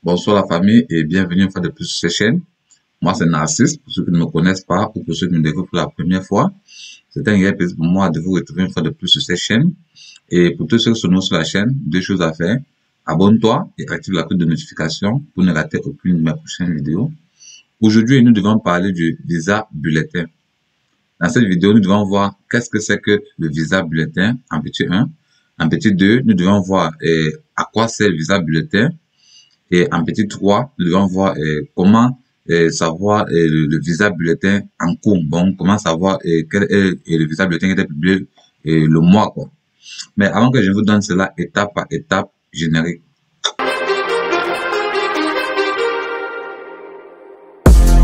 Bonsoir la famille et bienvenue une fois de plus sur cette chaîne. Moi c'est Narcisse, pour ceux qui ne me connaissent pas ou pour ceux qui me découvrent pour la première fois. C'est un réel plaisir pour moi de vous retrouver une fois de plus sur cette chaîne. Et pour tous ceux qui sont nouveaux sur la chaîne, deux choses à faire. Abonne-toi et active la cloche de notification pour ne rater aucune de mes prochaines vidéos. Aujourd'hui, nous devons parler du visa bulletin. Dans cette vidéo, nous devons voir qu'est-ce que c'est que le visa bulletin en petit 1. En petit 2, nous devons voir à quoi sert le visa bulletin. Et en petit 3, nous devons voir comment savoir le visa bulletin en cours. Bon, comment savoir quel est le visa bulletin qui était publié le mois, quoi. Mais avant que je vous donne cela étape par étape, générique.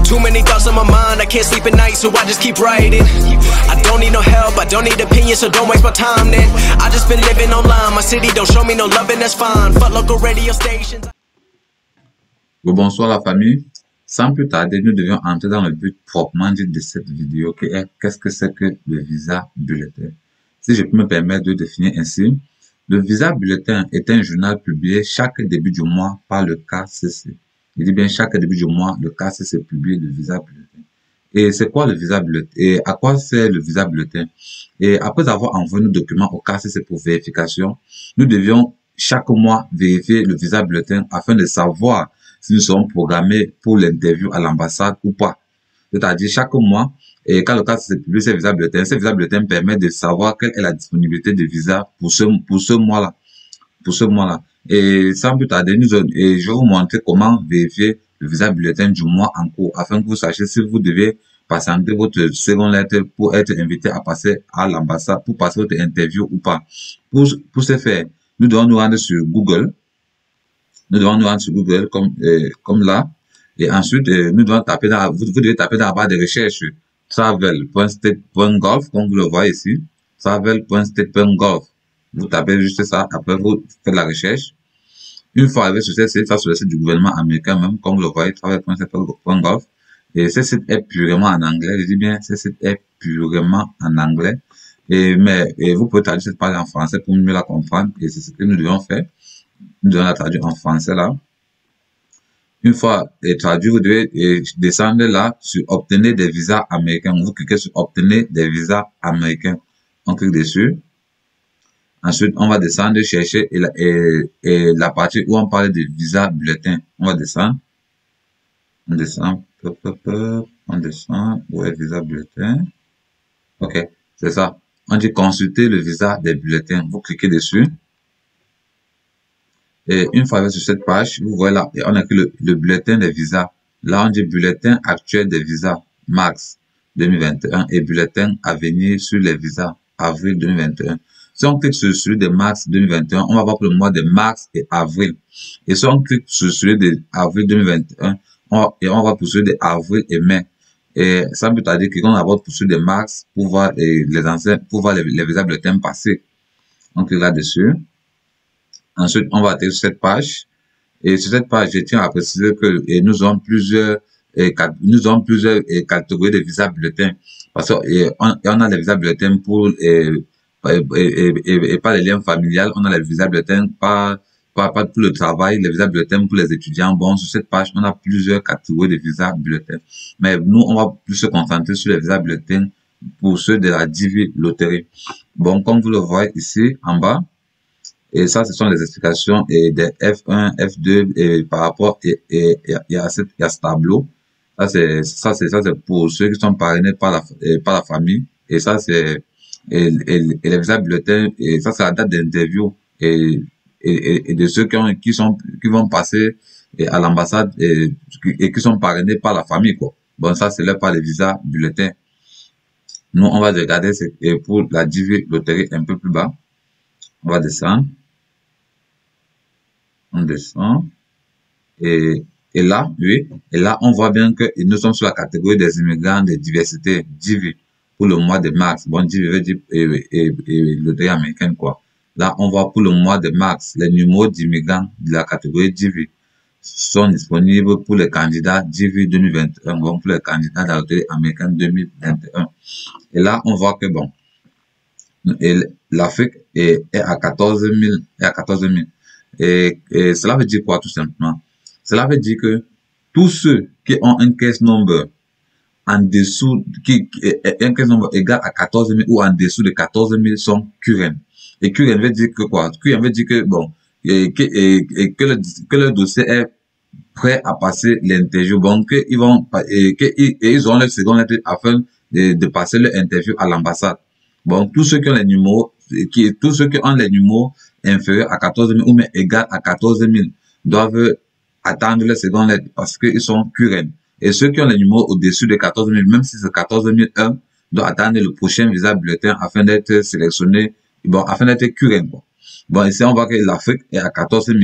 Too many thoughts on my mind, I can't sleep at night, so I just keep writing. I don't need no help, I don't need opinions, so don't waste my time then. I just been living online, my city don't show me no love and that's fine. Fuck local radio stations. Bonsoir la famille. Sans plus tarder, nous devions entrer dans le but proprement dit de cette vidéo qui est qu'est-ce que c'est que le visa bulletin. Si je peux me permettre de définir ainsi, le visa bulletin est un journal publié chaque début du mois par le KCC. Je dis bien chaque début du mois, le KCC publie le visa bulletin. Et c'est quoi le visa bulletin? Et à quoi sert le visa bulletin? Et après avoir envoyé nos documents au KCC pour vérification, nous devions chaque mois vérifier le visa bulletin afin de savoir si nous serons programmés pour l'interview à l'ambassade ou pas. C'est-à-dire chaque mois, et quand le KCC publie ces visa bulletins permet de savoir quelle est la disponibilité de visa pour ce mois-là. Et sans plus tarder, je vais vous montrer comment vérifier le visa bulletin du mois en cours afin que vous sachiez si vous devez patienter votre seconde lettre pour être invité à passer à l'ambassade, pour passer votre interview ou pas. Pour ce faire, nous devons nous rendre sur Google. Comme là. Et ensuite, nous devons taper vous devez taper dans la barre de recherche travel.state.gov, comme vous le voyez ici. Travel.state.gov. Vous tapez juste ça, après vous faites la recherche. Une fois arrivé sur ce site, ça sur le site du gouvernement américain même, comme vous le voyez, travel.state.gov. Et ce site est purement en anglais. Je dis bien, ce site est purement en anglais. Mais vous pouvez traduire cette page en français pour mieux la comprendre. Et c'est ce que nous devons faire. Nous devons la traduire en français là. Une fois traduit, vous devez descendre là sur obtenir des visas américains. Vous cliquez sur obtenir des visas américains. On clique dessus. Ensuite, on va descendre chercher et la partie où on parle de visa bulletin. On va descendre. On descend. On descend. Où est visa bulletin? Ok, c'est ça. On dit consulter le visa des bulletins. Vous cliquez dessus. Et une fois sur cette page, vous voyez là, on a que le bulletin des visas. Là, on dit bulletin actuel des visas, mars 2021, et bulletin à venir sur les visas, avril 2021. Si on clique sur celui de mars 2021, on va voir pour le mois de mars et avril. Et si on clique sur celui de avril 2021, on va voir pour celui de avril et mai. Et ça veut dire qu'on va voir pour celui de mars pour voir les anciens, pour voir les visas bulletins passés. On clique là-dessus. Ensuite, on va atterrir sur cette page. Et sur cette page, je tiens à préciser que nous avons plusieurs catégories de visas bulletins. Parce qu'on a les visas bulletins pour pas les liens familiales, on a les visas bulletins pas pour le travail, les visas bulletins pour les étudiants. Bon, sur cette page, on a plusieurs catégories de visas bulletins. Mais nous, on va plus se concentrer sur les visas bulletins pour ceux de la Divi Loterie. Bon, comme vous le voyez ici, en bas, et ça, ce sont les explications des F1, F2 et par rapport il y a ce tableau. Ça c'est pour ceux qui sont parrainés par la famille. Et ça c'est les visas bulletins. Et ça c'est la date d'interview et de ceux qui vont passer à l'ambassade et qui sont parrainés par la famille, quoi. Bon, ça c'est là par les visas bulletins. Nous on va regarder pour la Divi Loterie un peu plus bas. On va descendre. On descend. Et là, oui. Et là, on voit bien que nous sommes sur la catégorie des immigrants de diversité, Divi, pour le mois de mars. Bon, Divi veut dire loterie américaine, quoi. Là, on voit pour le mois de mars, les numéros d'immigrants de la catégorie Divi sont disponibles pour les candidats Divi 2021, bon, pour les candidats de la loterie américaine 2021. Et là, on voit que, bon, l'Afrique est à 14 000. Et cela veut dire quoi, tout simplement? Cela veut dire que tous ceux qui ont un case number en dessous, un case number égal à 14 000 ou en dessous de 14 000 sont QRN. Et QRN veut dire que quoi? QRN veut dire que, bon, que le dossier est prêt à passer l'interview. Bon, qu'ils vont, ils ont le second lettre afin de passer l'interview à l'ambassade. Bon, tous ceux qui ont les numéros, tous ceux qui ont les numéros inférieurs à 14 000 ou même égal à 14 000 doivent attendre le second lettre parce qu'ils sont QRN. Et ceux qui ont les numéros au-dessus de 14 000, même si c'est 14 001, doivent attendre le prochain visa bulletin afin d'être sélectionné, bon, afin d'être QRN. Bon, ici, on voit que l'Afrique est à 14 000,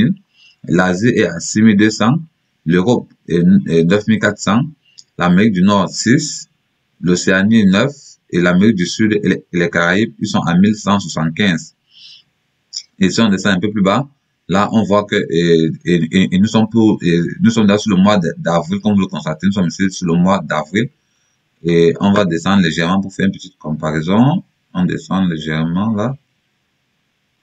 l'Asie est à 6 200, l'Europe est 9 400, l'Amérique du Nord 6, l'Océanie 9, et l'Amérique du Sud et les Caraïbes, ils sont à 1175. Et si on descend un peu plus bas, là, on voit que nous sommes là sur le mois d'avril, comme vous le constatez, nous sommes ici sur le mois d'avril. Et on va descendre légèrement pour faire une petite comparaison. On descend légèrement là.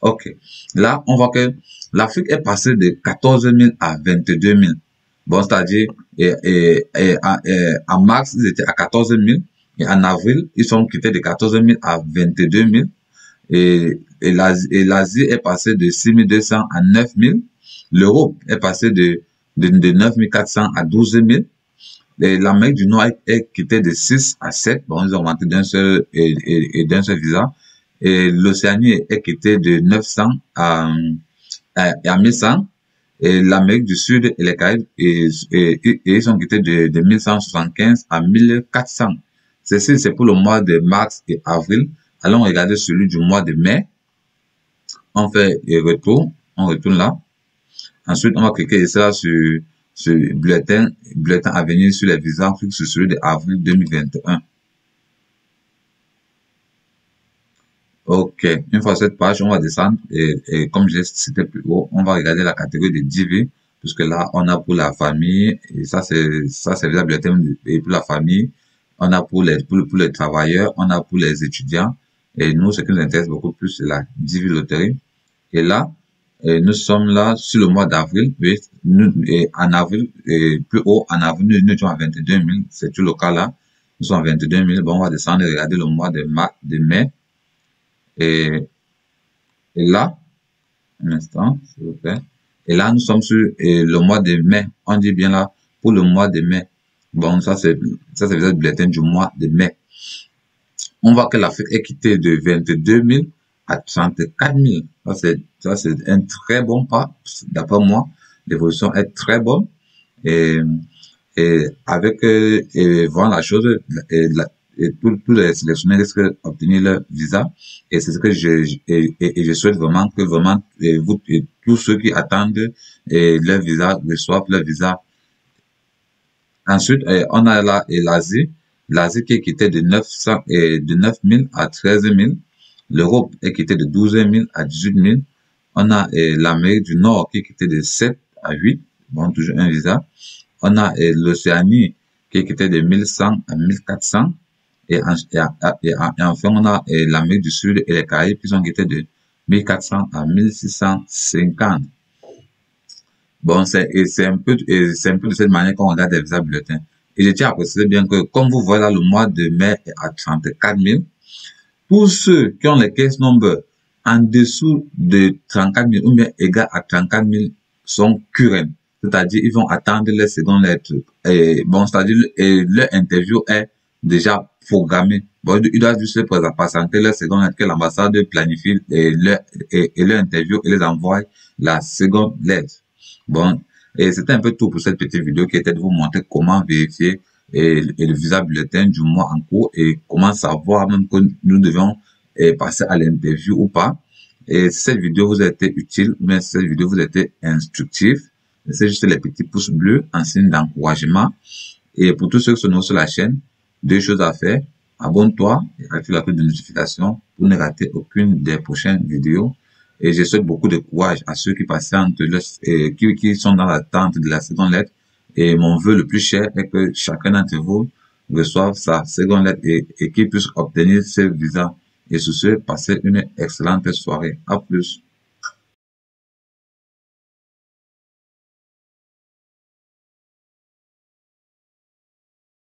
Ok. Là, on voit que l'Afrique est passée de 14 000 à 22 000. Bon, c'est-à-dire, en mars, ils étaient à 14 000. Et en avril, ils sont quittés de 14 000 à 22 000. Et l'Asie est passée de 6 200 à 9 000. L'Europe est passée de 9 400 à 12 000. Et l'Amérique du Nord est quittée de 6 à 7. Bon, ils ont augmenté d'un seul visa. Et l'Océanie est quittée de 900 à 1100. Et l'Amérique du Sud et les Caraïbes, ils sont quittés de 1175 à 1400. Ceci, c'est pour le mois de mars et avril. Allons regarder celui du mois de mai. On fait retour. On retourne là. Ensuite, on va cliquer ici là sur bulletin à venir sur les visas. On clique sur celui de avril 2021. Ok. Une fois cette page, on va descendre et comme j'ai cité plus haut, on va regarder la catégorie de DV. Puisque là, on a pour la famille, et ça c'est le bulletin pour la famille. On a pour les travailleurs, on a pour les étudiants. Et nous, ce qui nous intéresse beaucoup plus, c'est la DV loterie. Et là, nous sommes là sur le mois d'avril. En avril, plus haut, en avril, nous sommes à 22 000. C'est tout le cas là. Nous sommes à 22 000. Bon, on va descendre et regarder le mois de mai. Et là, un instant, s'il vous plaît. Et là, nous sommes sur le mois de mai. On dit bien là, pour le mois de mai. Bon, ça c'est le bulletin du mois de mai. On voit que l'Afrique est quittée de 22 000 à 34 000. Ça c'est un très bon pas. D'après moi, l'évolution est très bonne. Et avec, voilà la chose, tous les sélectionnés risquent d'obtenir leur visa. Et c'est ce que je souhaite vraiment que vous, tous ceux qui attendent leur visa reçoivent leur visa. Ensuite, on a là l'Asie. L'Asie qui est quittée de 9 000 à 13 000. L'Europe est quittée de 12 000 à 18 000. On a l'Amérique du Nord qui est quittée de 7 à 8. Bon, toujours un visa. On a l'Océanie qui est quittée de 1100 à 1400. Et enfin, on a l'Amérique du Sud et les Caraïbes qui sont quittés de 1400 à 1650. Bon, c'est un peu de cette manière qu'on regarde les visas bulletins. Et je tiens à préciser bien que, comme vous voyez là, le mois de mai est à 34 000. Pour ceux qui ont les case number en dessous de 34 000 ou bien égal à 34 000 sont QRN. C'est-à-dire, ils vont attendre les secondes lettres. Et bon, c'est-à-dire, leur interview est déjà programmée. Bon, ils doivent juste se patienter leur seconde lettre que l'ambassade planifie leur interview et les envoie la seconde lettre. Bon, et c'était un peu tout pour cette petite vidéo qui était de vous montrer comment vérifier le visa bulletin du mois en cours et comment savoir même que nous devons passer à l'interview ou pas. Et si cette vidéo vous a été utile, mais si cette vidéo vous a été instructive, c'est juste les petits pouces bleus en signe d'encouragement. Et pour tous ceux qui sont nouveaux sur la chaîne, deux choses à faire. Abonne-toi et active la cloche de notification pour ne rater aucune des prochaines vidéos. Et je souhaite beaucoup de courage à ceux qui patientent, qui sont dans l'attente de la seconde lettre. Et mon vœu le plus cher est que chacun d'entre vous reçoive sa seconde lettre et qu'il puisse obtenir ce visa. Et sur ce, passez une excellente soirée. À plus.